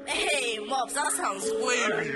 Hey, Mops, that sounds wavy.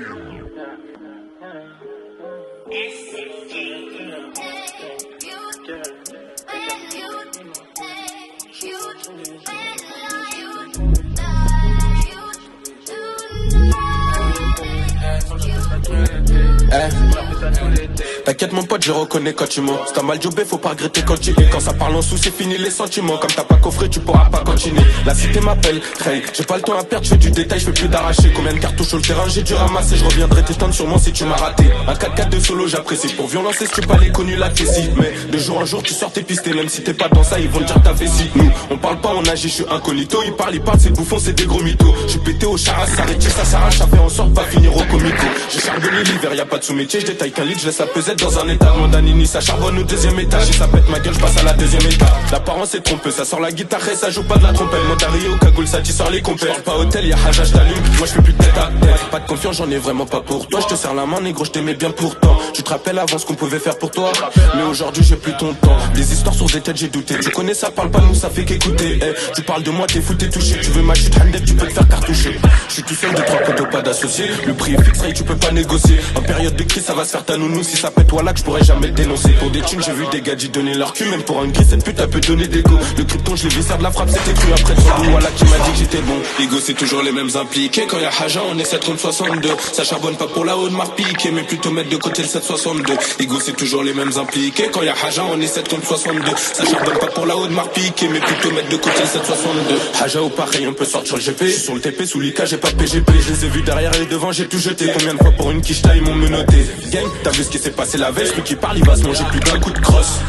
T'inquiète mon pote, je reconnais quand tu mens. Si t'as mal jobé, faut pas regretter quand tu es. Quand ça parle en sous, c'est fini les sentiments. Comme t'as pas coffré, tu pourras pas continuer. La cité m'appelle, Craig. J'ai pas le temps à perdre, je fais du détail, je fais plus d'arracher. Combien de cartouches sur le terrain, j'ai dû ramasser. Je reviendrai t'éteindre sûrement si tu m'as raté. Un 4x4 de solo, j'apprécie. Pour violence, si tu pas les connus, la tessie. Mais de jour en jour, tu sors tes pistes. Même si t'es pas dans ça, ils vont te dire ta vessie. Nous, on parle pas, on agit, je suis incognito. Ils parlent, c'est bouffon, c'est des gros mythos. J'suis pété au charas, s'arrêter, ça s'arrache, ça fait en sorte pas finir au comico. J'ai charbonné l'hiver, y a pas de sous-métier, je détaille qu'un litre, je laisse la pesette dans un état. Mandanini, ça charbonne au deuxième étage. Si ça pète ma gueule, je passe à la deuxième étape. L'apparence est trompeuse, ça sort la guitare et ça joue pas de la trompette. Montario au cagoule, ça sort les compères. J'parle pas hôtel, y'a Haja, j't'allume. Moi j'fais plus de tête à tête. Pas de confiance, j'en ai vraiment pas pour toi. J'te serre la main, négro, j't'aimais bien pourtant. Tu te rappelles avant ce qu'on pouvait faire pour toi. Mais aujourd'hui j'ai plus ton temps. Des histoires sur des têtes, j'ai douté. Tu connais ça, parle pas, nous ça fait qu'écouter. Tu parles de moi, t'es fou, t'es touché. Tu veux ma chute, handel, tu peux te faire cartoucher. J'suis tout seul de 3 poteaux, pas d'associés. Le prix est fixe, tu peux pas négocier. En période de crise, ça va se faire ta nounou. Si ça pète, voilà que j'pourrais jamais le dénoncer. Pour des thunes, j'ai vu des gadgets donner leur cul. Même pour un gris, cette pute, elle peut donner des go. Le krypton, je l'ai viscère de la frappe, c'était cru après de son dos. Voilà qui m'a dit que j'étais bon. Ego, c'est toujours les mêmes impliqués. Quand y'a Haja, on est 7 contre 62. Ça charbonne pas pour la haute marque piquée, mais plutôt mettre de côté le 762. Ego, c'est toujours les mêmes impliqués. Quand y'a Haja, on est 7 contre 62. Ça charbonne pas pour la haute marque piquée, mais plutôt mettre de côté le 762. Haja ou pareil, on peut sortir le GP. J'suis sur le TP, sous l'IK, j'ai pas de PGP. Je les ai vus derrière et devant, j'ai tout jeté. Combien de fois pour une quiche là, ils m'ont menotté. Gang, t'as vu ce qui s'est passé la veille, celui qui parle, il va se manger plus d'un coup de crosse.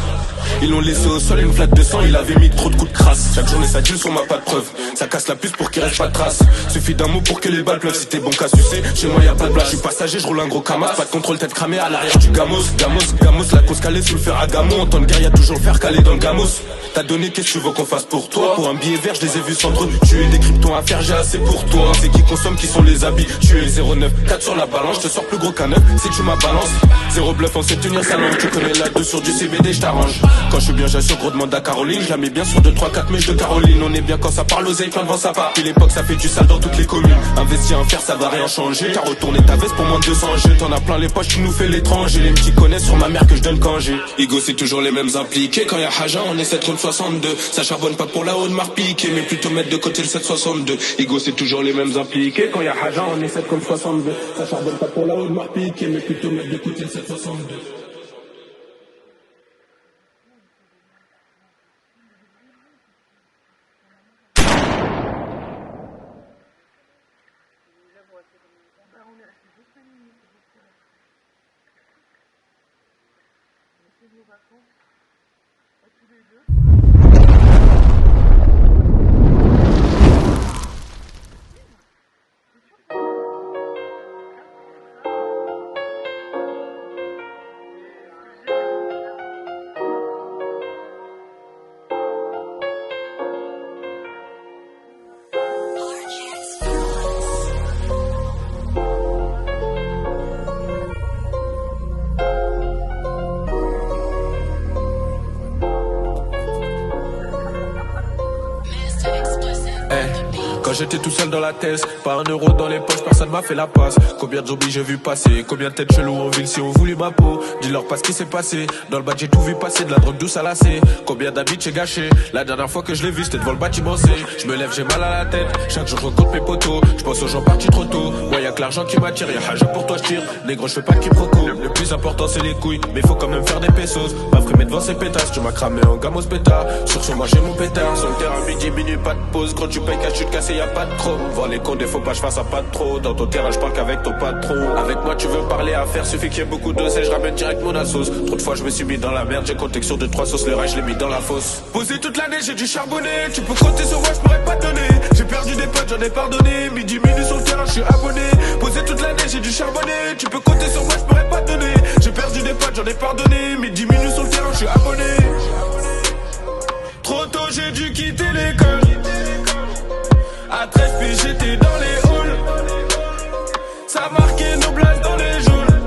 Ils l'ont laissé au sol, une flaque de sang, il avait mis trop de coups de crasse. Chaque journée ça deal sur ma pas de preuve. Ça casse la puce pour qu'il reste pas de trace. Suffit d'un mot pour que les balles pleuvent. Si t'es bon qu'à sucer, chez moi y a pas de place. Je suis passager, je roule un gros camas. Pas de contrôle, tête cramée à l'arrière du gamos. Gamos, la cause calée sous le fer à gamo. En temps de guerre y'a toujours le fer calé dans le gamos. T'as donné, qu'est-ce que tu veux qu'on fasse pour toi? Pour un billet vert, je les ai vus s'entretuer. Des kryptons à faire, j'ai assez pour toi. C'est qui consomme, qui sont les habits. Tu es 0,9, 4 sur la balance, je te sors plus gros qu'un 9. Si tu m'as balance, 0 bluff, on sait tenir sa langue. Tu connais la 2 sur du CBD, je t'arrange. Quand je suis bien, j'assure, gros demande à Caroline. Je la mets bien sur 2, 3, 4 mèches de Caroline. On est bien quand ça parle aux ailes, plein devant ça part. Puis l'époque, ça fait du sale dans toutes les communes. Investir, un fer, ça va rien changer. T'as retourné ta veste pour moins de 200 jeux. T'en as plein les poches, tu nous fais l'étranger. Les petits connaissent sur ma mère que je donne quand j'ai. Ego, c'est toujours les mêmes impliqués. Quand y'a Haja, on est 7 contre 62. Ça charbonne pas pour la haute marque piquée, mais plutôt mettre de côté le 762. Ego, c'est toujours les mêmes impliqués. Quand y'a Haja, on est 7 contre 62. Ça charbonne pas pour la haute marque piquée, mais plutôt mettre de côté le 762. Quand j'étais tout seul dans la thèse, pas un euro dans les poches, personne m'a fait la passe. Combien de zombies j'ai vu passer, combien de têtes cheloues en ville si on voulu ma peau. Dis-leur pas ce qui s'est passé, dans le bas j'ai tout vu passer, de la drogue douce à lacée. Combien d'habits j'ai gâché, la dernière fois que je l'ai vu c'était devant le bâtiment C. Je me lève, j'ai mal à la tête, chaque jour je recompte mes poteaux. Je pense aux gens partis trop tôt, moi y'a que l'argent qui m'attire, y'a Haja pour toi je tire. Négro je fais pas de quiproquo, le plus important c'est les couilles, mais faut quand même faire des pesos. Pas frimer devant ces pétasses, tu m'as cramé en gamos pétard. Sur moi j'ai mon pétard, sur le terrain midi minutes pas de pause. Quand tu payes cash tu te casses y'a pas de trop. Voir les comptes, faut pas je fasse à pas de trop. Dans ton terrain je parle qu'avec ton patron. Avec moi tu veux parler à faire, suffit qu'il y ait beaucoup d'osé, je ramène direct mon assos. Trop de fois je me suis mis dans la merde, j'ai compté sur 2-3 sauces, le reste je l'ai mis dans la fosse. Posé toute l'année, j'ai dû charbonner, tu peux compter sur moi, je pourrais pas te donner. J'ai perdu des potes, j'en ai pardonné, midi minutes sur le terrain, je suis abonné. Posé toute l'année, j'ai dû charbonner, tu peux compter sur moi, je pourrais pas te donner. J'ai perdu des potes, j'en ai pardonné, midi minutes sur le terrain, je suis abonné. Trop tôt j'ai dû quitter l'école. À 13 piges j'étais dans les halls. Ça marquait nos blagues dans les geôles.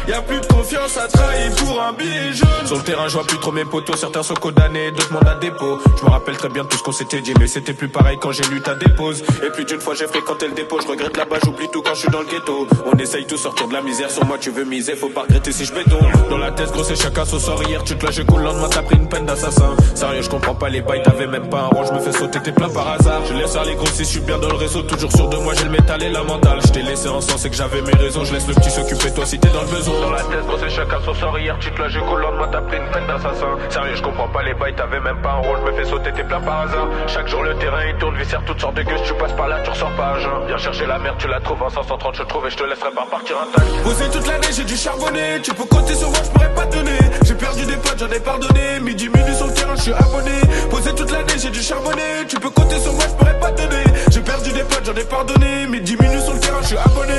Y'a plus de confiance confiance a trahi pour un billet jaune. Sur le terrain je vois plus trop mes potos, certains sont condamnés, d'autres mandats à dépôt. Je me rappelle très bien de tout ce qu'on s'était dit, mais c'était plus pareil quand j'ai lu ta dépose. Et plus d'une fois j'ai fréquenté le dépôt, je regrette là-bas, j'oublie tout quand je suis dans le ghetto. On essaye tout sortir de la misère, sur moi tu veux miser, faut pas regretter si je béton. Dans la tête gros c'est chacun son sort, hier tu te lâches cool, le lendemain t'as pris une peine d'assassin. Sérieux je comprends pas les bails, t'avais même pas un rond, je me fais sauter tes plats par hasard. Je laisse faire les gros si je suis bien dans le réseau, toujours sûr de moi j'ai le métal et la mentale. Je t'ai laissé en sens, c'est que j'avais mes raisons, je laisse le petit s'occuper toi si t'es dans le besoin. Dans la tête gros c'est chacun son sort, hier tu te lâches cool, le lendemain t'as pris une peine d'assassin. Sérieux je comprends pas les bails, t'avais même pas un rôle, je me fais sauter tes plats par hasard. Chaque jour le terrain il tourne, viscère toutes sortes de gueules, tu passes par là, tu ressors pas à jeun. Viens chercher la merde, tu la trouves en 530, je te trouve et je te laisserai pas partir intact. Posé toute l'année, j'ai dû charbonner, tu peux compter sur moi, je pourrais pas te donner. J'ai perdu des potes, j'en ai pardonné, midi minutes sur le terrain, je suis abonné. Posé toute l'année, j'ai dû charbonner, tu peux compter sur moi, je pourrais pas te donner. J'ai perdu des potes, j'en ai pardonné, midi minutes sur le terrain, je suis abonné.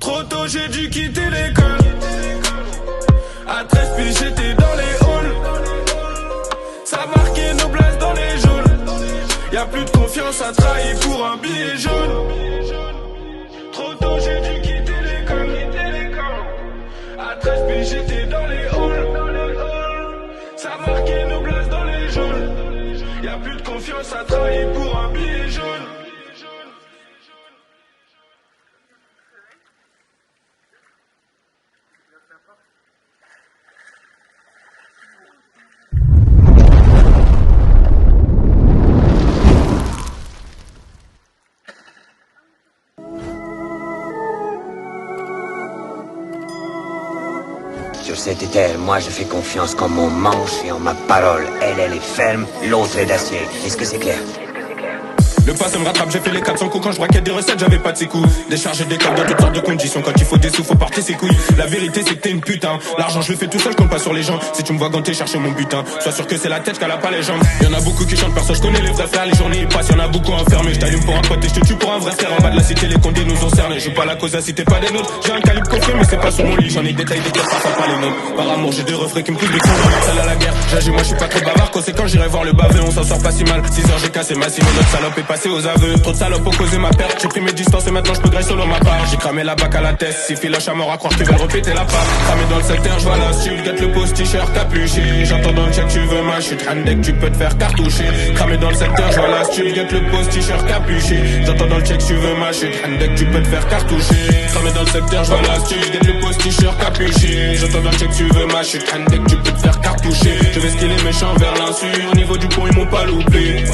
Trop tôt, j'ai dû quitter l'école. À 13 piges, j'étais dans les halls. Ça marquait nos places dans les jaunes. Y'a plus de confiance à trahir pour un billet jaune. Trop tôt j'ai dû quitter l'école. À 13 piges j'étais dans les halls. Ça marquait nos places dans les jaunes. Y'a plus de confiance à trahir pour un billet jaune. Sur cette terre, moi je fais confiance qu'en mon manche et en ma parole. Elle est ferme, l'autre est d'acier. Est-ce que c'est clair? Le passé me rattrape, j'ai fait les 400 coups. Quand je braquais des recettes, j'avais pas de ces coups. Décharger des câbles dans toutes sortes de conditions. Quand il faut des sous, faut porter ses couilles. La vérité c'est que t'es une putain. L'argent je le fais tout seul, je compte pas sur les gens. Si tu me vois ganter, chercher mon butin. Sois sûr que c'est la tête qu'elle a pas les jambes. Y'en a beaucoup qui chantent, personne je connais les vrais frères. Les journées ils passent, y'en a beaucoup enfermés. Je t'allume pour un pote et je te tue pour un vrai frère. En bas de la cité, les condés nous ont cernés. Je joue pas la cause, si t'es pas des nôtres. J'ai un calibre coffré, mais c'est pas sur mon lit. J'en ai détaillé des caisses, parfois pas les nôtres. Par amour, j'ai deux refrains qui me poussent des coups. Celle à la guerre, j'agis, moi je suis pas trop bavard. Conséquent, j'irai voir le baveux, on s'en sort pas si mal. 6 heures, j'ai cassé ma cime, notre salope est passée aux aveux. Salope ont causé ma perte, j'ai pris mes distances et maintenant je peux grailler solo ma part. J'ai cramé la bac à la tête, si filoche à mort à croire qu'ils veulent répéter la part. Cramé dans le secteur, je vois la style, get le post t-shirt capuché. J'entends dans le check, tu veux ma chute, handek, tu peux te faire cartoucher. Cramé dans le secteur, je vois la style, get le post t-shirt capuché. J'entends dans le check, tu veux ma chute, handek, tu peux te faire cartoucher. Cramé dans le secteur, je vois la style, get le post t-shirt capuché. J'entends dans le check, tu veux ma chute, handek, tu peux te faire cartoucher. Je vais skiller méchant vers l'insu, au niveau du pont ils m'ont pas loupé.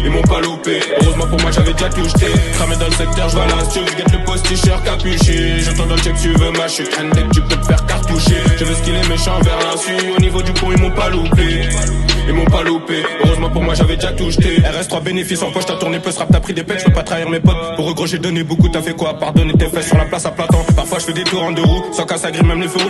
Ils m'ont pas loupé, heureusement pour moi j'avais déjà tout jeté. Cramé dans le secteur, je vois la style, get le post t-shirt capuché. J'entends dans le check, tu veux ma chute, handek, tu peux te faire cartoucher. Je veux skiller méchant vers l'insu, au niveau du pont ils m'ont pas loupé. Ils m'ont pas loupé, heureusement pour moi j'avais déjà tout jeté. RS3 bénéfice en poche, t'as tourné peu, rap, t'as pris des pets, je peux pas trahir mes potes. Pour eux gros j'ai donné beaucoup, t'as fait quoi? Pardonner tes fesses sur la place à plein temps. Parfois je fais des tours en deux roues, sans casse à grille même les feux.